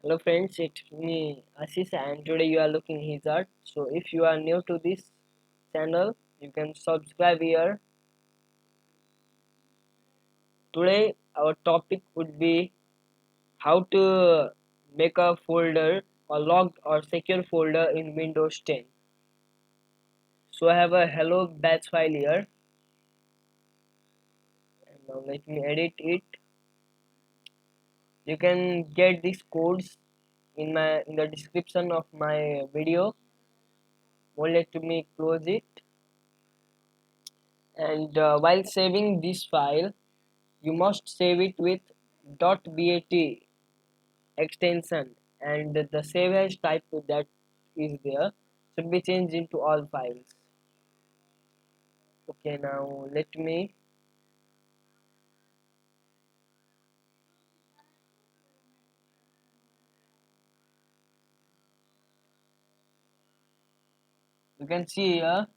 Hello friends, it's me Ashish and today you are looking his art. So if you are new to this channel, you can subscribe here. Today our topic would be how to make a folder or locked or secure folder in Windows 10. So I have a hello batch file here and now let me edit it. You can get these codes in the description of my video. Won't let me close it. And while saving this file, you must save it with .bat extension, and the save as type that is there should be changed into all files. Okay, now let me you can see here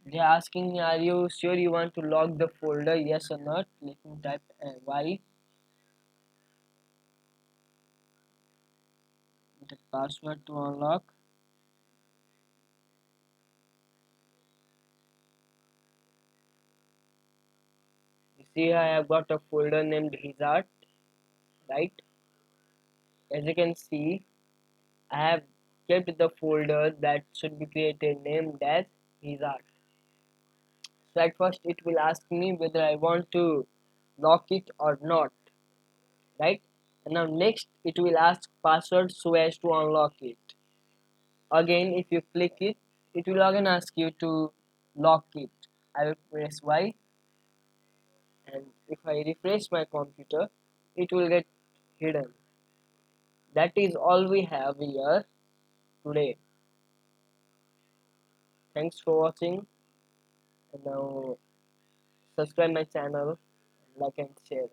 they're asking, are you sure you want to lock the folder, yes or not? Let me type y, the password to unlock. You see I have got a folder named Hazard, right? As you can see, I have kept the folder that should be created named as Hazard. So at first it will ask me whether I want to lock it or not, right? And now next it will ask password so as to unlock it. Again, if you click it, it will again ask you to lock it. I will press Y, and if I refresh my computer, it will get hidden. That is all we have here today. Thanks for watching, and now subscribe my channel, like and share.